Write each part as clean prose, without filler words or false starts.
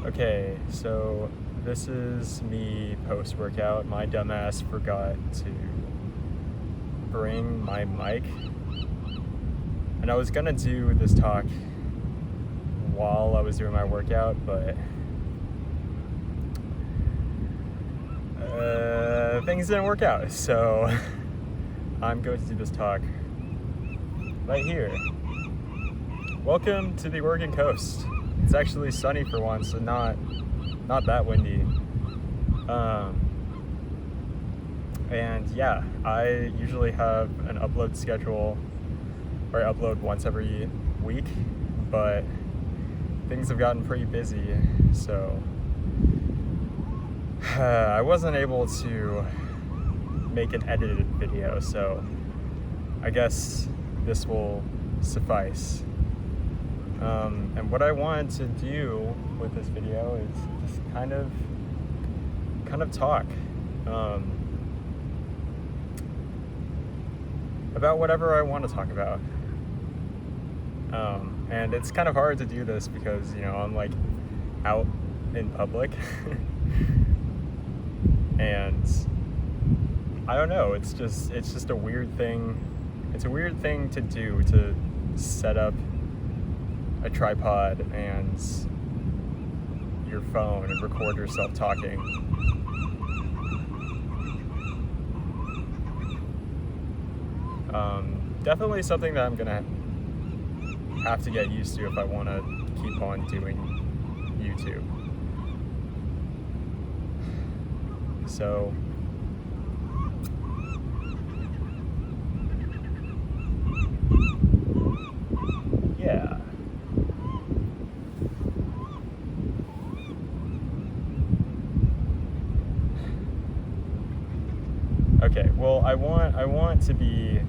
Okay, so this is me post-workout. My dumbass forgot to bring my mic. And I was gonna do this talk while I was doing my workout, but things didn't work out. So I'm going to do this talk right here. Welcome to the Oregon coast. It's actually sunny for once and not that windy. And yeah, I usually have an upload schedule where I upload once every week, but things have gotten pretty busy, so I wasn't able to make an edited video, so I guess this will suffice. And what I wanted to do with this video is just kind of talk about whatever I want to talk about. And it's kind of hard to do this because, I'm like out in public and I don't know, it's just a weird thing. It's a weird thing to do, to set up a tripod and your phone and record yourself talking. Definitely something that I'm gonna have to get used to if I want to keep on doing YouTube. So yeah. Okay, well, I want to be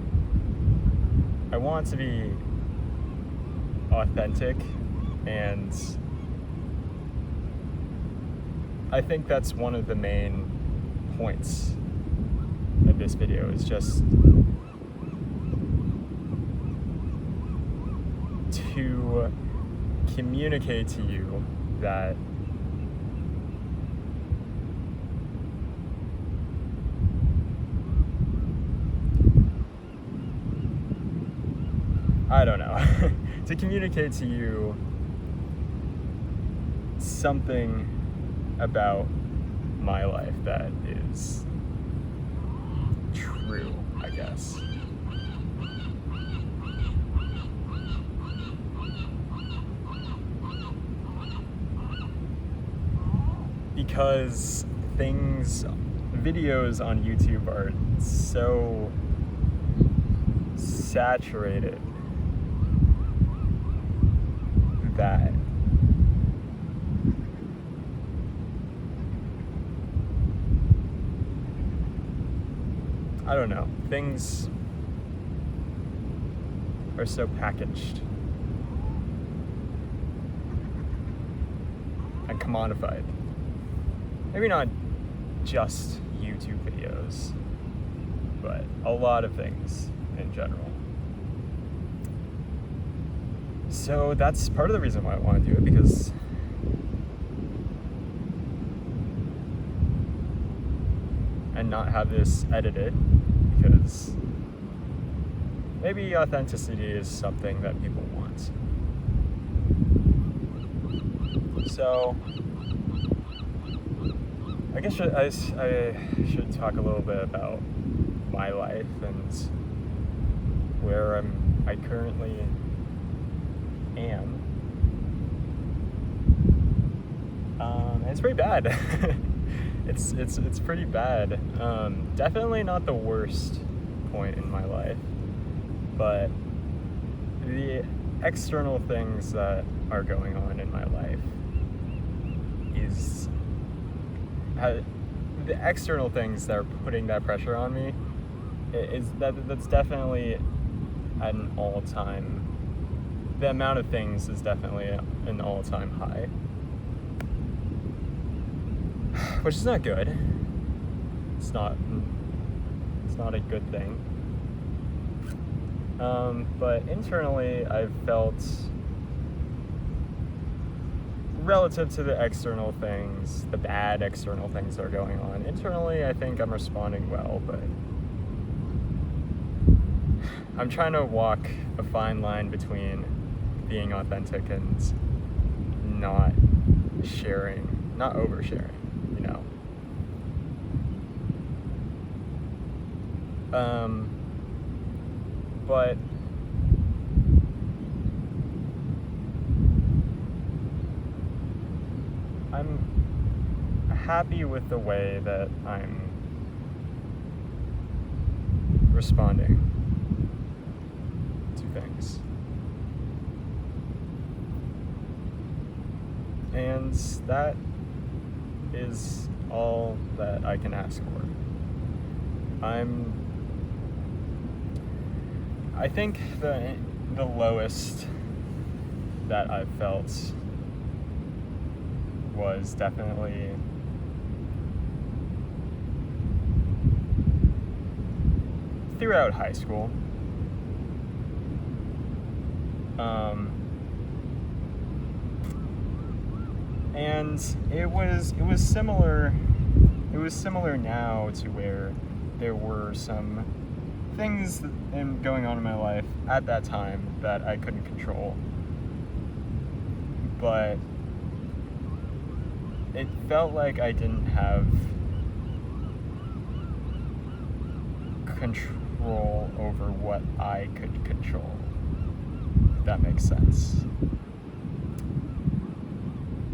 authentic, and I think that's one of the main points of this video, is just to communicate to you that I don't know, to communicate to you something about my life that is true, I guess. Because videos on YouTube are so saturated that I don't know, things are so packaged and commodified. Maybe not just YouTube videos, but a lot of things in general. So that's part of the reason why I want to do it, because and not have this edited, because maybe authenticity is something that people want. So I guess I should talk a little bit about my life and where I currently am. It's pretty bad. It's pretty bad. Definitely not the worst point in my life, but the external things that are going on in my life is the external things that are putting that pressure on me that's definitely an all-time. The amount of things is definitely an all-time high, which is not good. It's not a good thing. But internally, I've felt relative to the external things, the bad external things that are going on. Internally, I think I'm responding well, but I'm trying to walk a fine line between being authentic and not sharing, not oversharing, you know. But I'm happy with the way that I'm responding to things. And that is all that I can ask for. I think the lowest that I've felt was definitely throughout high school. And it was similar now to where there were some things going on in my life at that time that I couldn't control, but it felt like I didn't have control over what I could control, if that makes sense.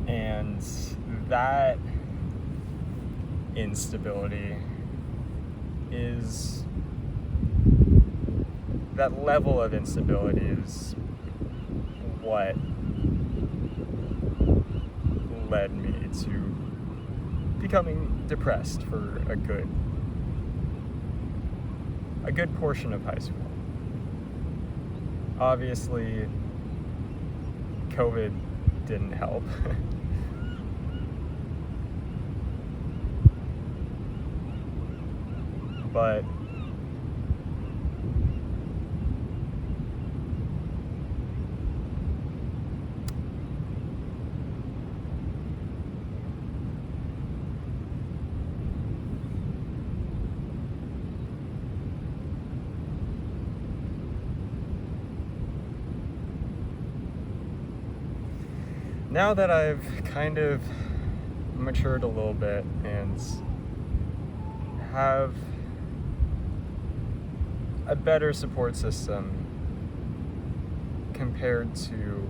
And that instability is, that level of instability is what led me to becoming depressed for a good portion of high school. Obviously, COVID didn't help. But now that I've kind of matured a little bit and have a better support system compared to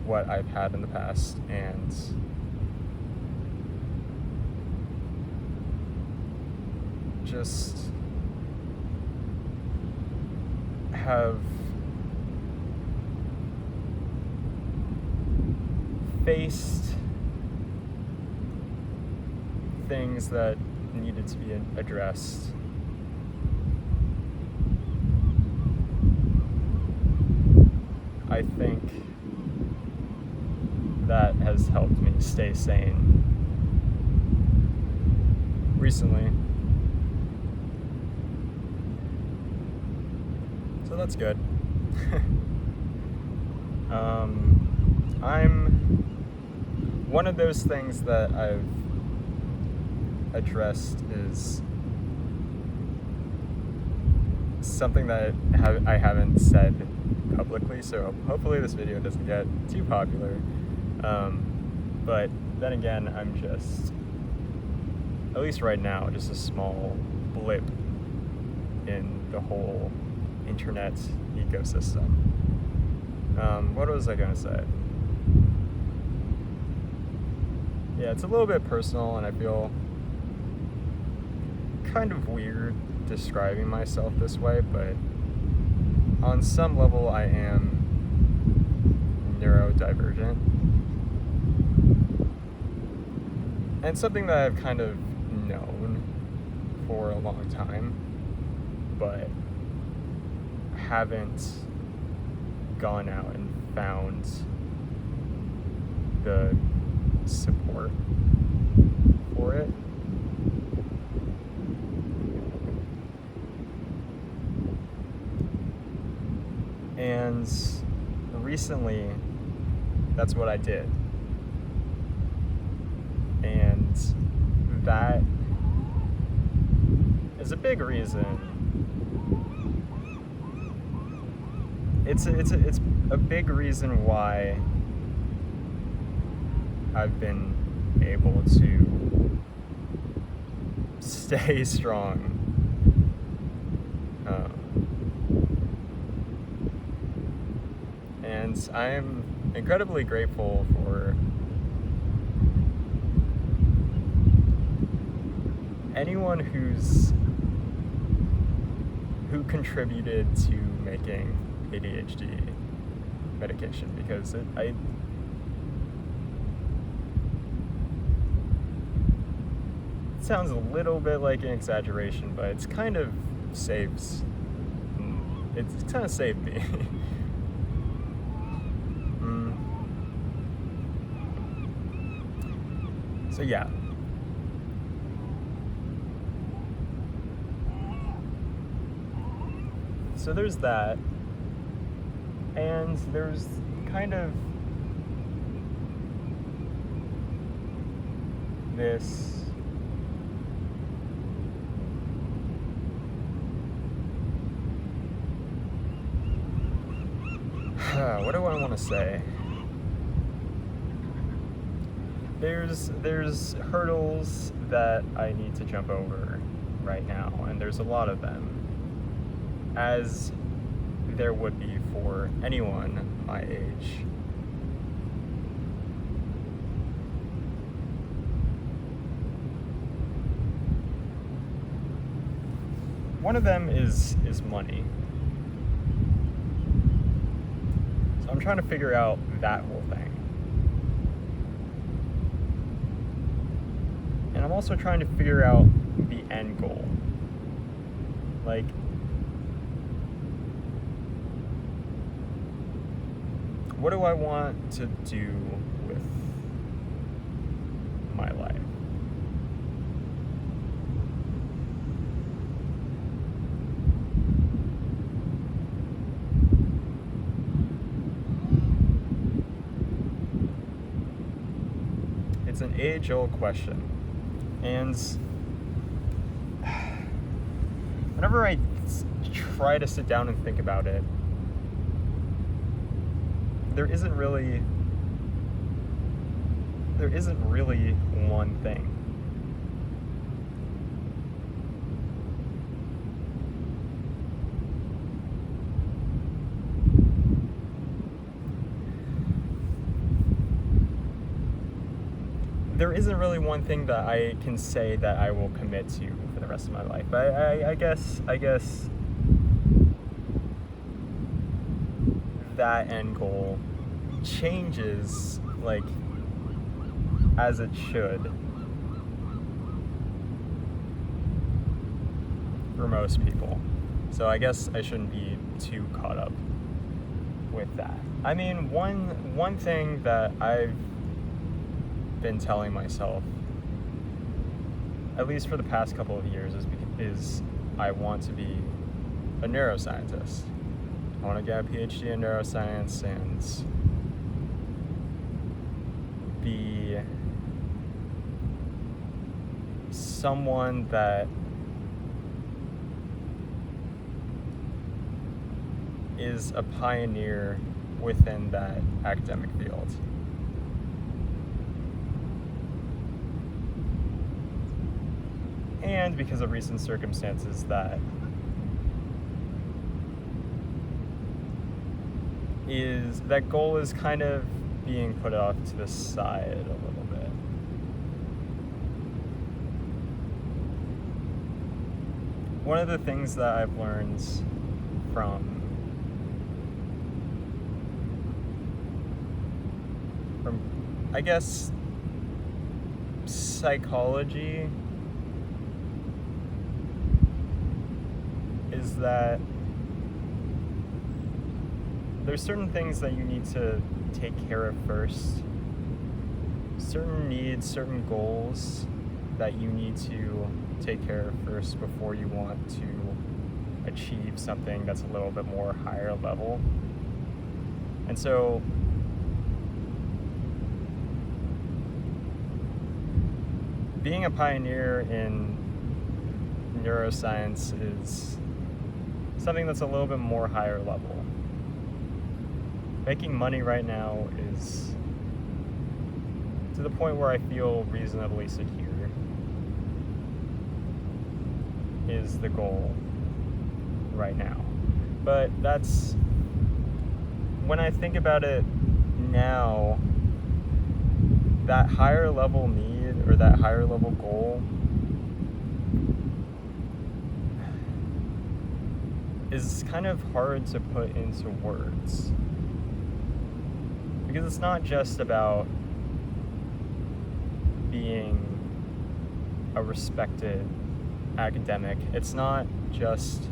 what I've had in the past, and just have faced things that needed to be addressed. I think that has helped me stay sane recently. So that's good. One of those things that I've addressed is something that I haven't said publicly, so hopefully this video doesn't get too popular. But then again, I'm just, at least right now, just a small blip in the whole internet ecosystem. What was I gonna say? Yeah, it's a little bit personal, and I feel kind of weird describing myself this way, but on some level I am neurodivergent. And something that I've kind of known for a long time, but haven't gone out and found the support for it. And recently, that's what I did. that is a big reason. It's a big reason why I've been able to stay strong. And I'm incredibly grateful for anyone who contributed to making ADHD medication, because it sounds a little bit like an exaggeration, but it's kind of saved me. So yeah. So there's that, and there's kind of this what do I want to say? There's hurdles that I need to jump over right now, and there's a lot of them, as there would be for anyone my age. One of them is money. So I'm trying to figure out that whole thing. And I'm also trying to figure out the end goal. Like, what do I want to do with my life? It's an age-old question. And whenever I try to sit down and think about it, there isn't really one thing. There isn't really one thing that I can say that I will commit to for the rest of my life. But I guess that end goal changes, like, as it should for most people. So I guess I shouldn't be too caught up with that. I mean, one thing that I've been telling myself, at least for the past couple of years, is I want to be a neuroscientist. I want to get a PhD in neuroscience and be someone that is a pioneer within that academic field. And because of recent circumstances, that goal is kind of being put off to the side a little bit. One of the things that I've learned from I guess psychology is that there's certain things that you need to take care of first, certain needs, certain goals that you need to take care of first before you want to achieve something that's a little bit more higher level. And so being a pioneer in neuroscience is something that's a little bit more higher level. Making money right now is to the point where I feel reasonably secure is the goal right now. But that's, when I think about it now, that higher level need or that higher level goal is kind of hard to put into words. Because it's not just about being a respected academic. It's not just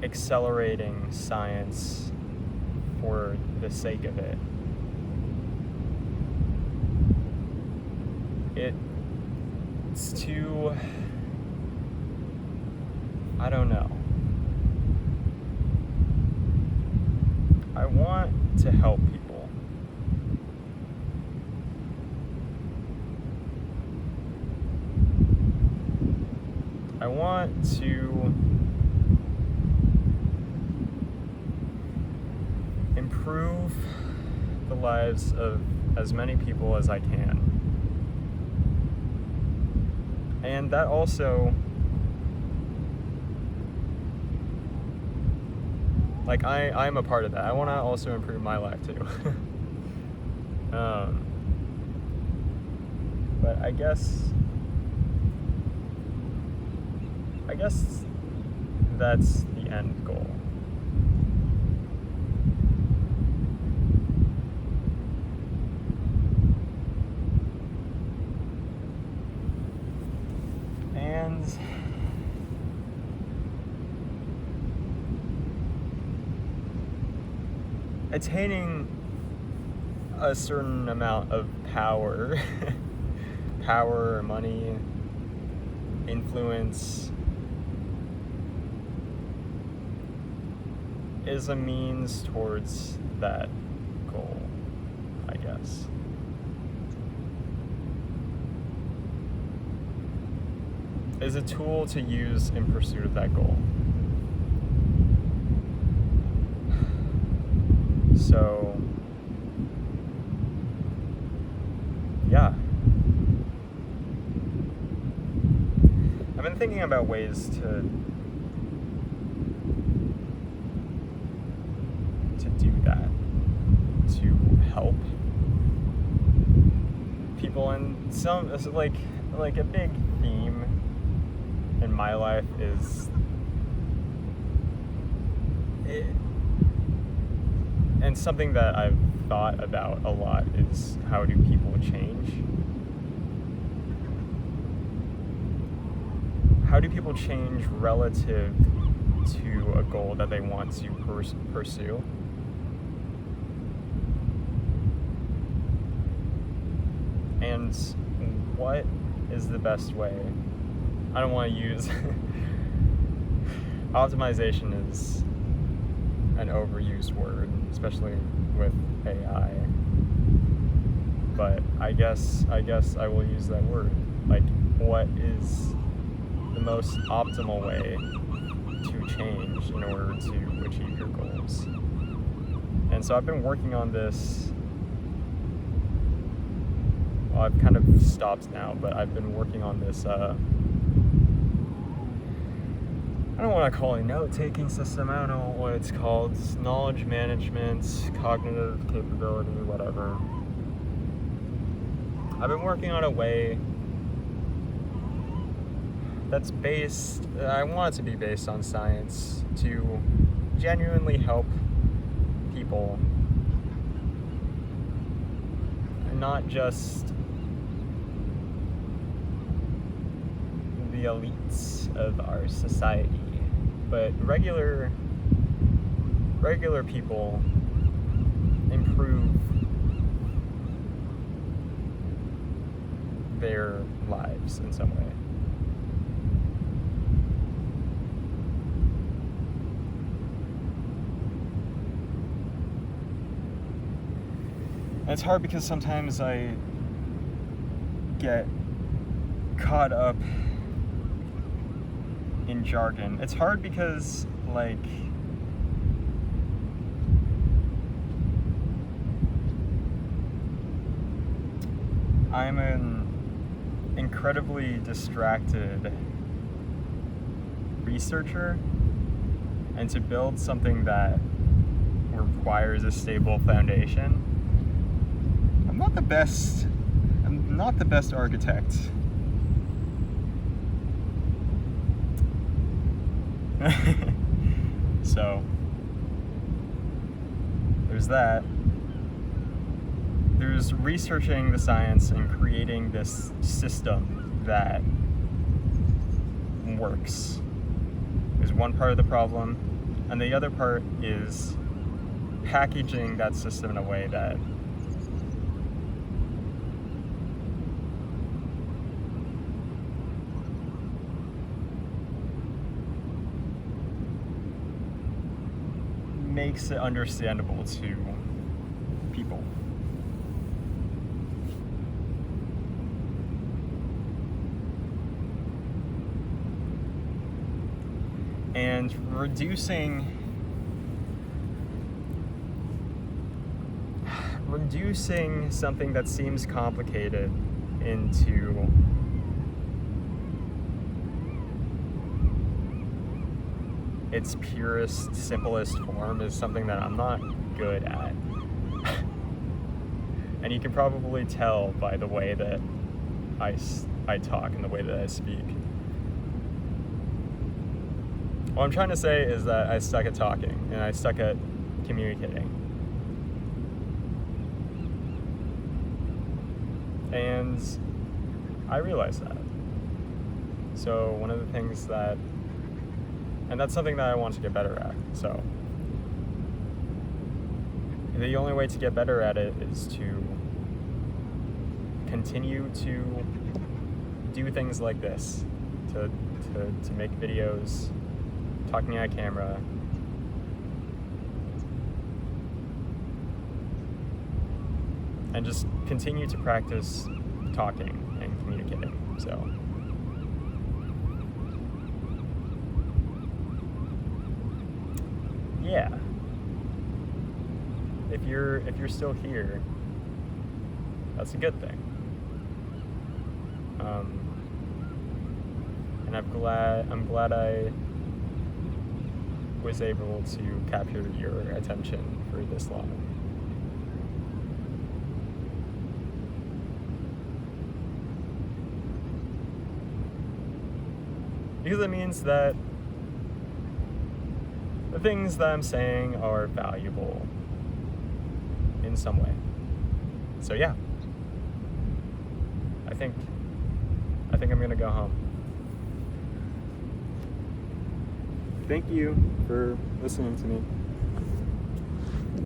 accelerating science for the sake of it. It's too, I don't know. I want to help people. I want to improve the lives of as many people as I can. And that also, like, I'm a part of that. I want to also improve my life too. But I guess that's the end goal. And attaining a certain amount of power, power, money, influence, is a means towards that goal, I guess. Is a tool to use in pursuit of that goal. So, yeah. I've been thinking about ways to do that, to help people. And some, like a big theme in my life is it, and something that I've thought about a lot is, how do people change? How do people change relative to a goal that they want to pursue? And what is the best way? I don't want to use optimization is an overused word, especially with AI. But I guess I will use that word. Like, what is the most optimal way to change in order to achieve your goals? And so I've been working on this. Well, I've kind of stopped now, but I've been working on this I don't want to call it a note-taking system. I don't know what it's called. It's knowledge management, cognitive capability, whatever. I've been working on a way that's based, I want it to be based on science, to genuinely help people. And not just the elites of our society, but regular people improve their lives in some way. And it's hard because sometimes I get caught up in jargon. It's hard because, like, I'm an incredibly distracted researcher, and to build something that requires a stable foundation, I'm not the best architect. So there's that. There's researching the science and creating this system that works is one part of the problem, and the other part is packaging that system in a way that makes it understandable to people. And reducing something that seems complicated into its purest, simplest form is something that I'm not good at. And you can probably tell by the way that I talk and the way that I speak. What I'm trying to say is that I suck at talking and I suck at communicating. And I realize that. So one of the things that, and that's something that I want to get better at. So the only way to get better at it is to continue to do things like this, to make videos, talking at camera, and just continue to practice talking and communicating. So yeah, if you're still here, that's a good thing. And I'm glad I was able to capture your attention for this long. Because it means that the things that I'm saying are valuable in some way. So yeah, I think I'm gonna go home. Thank you for listening to me.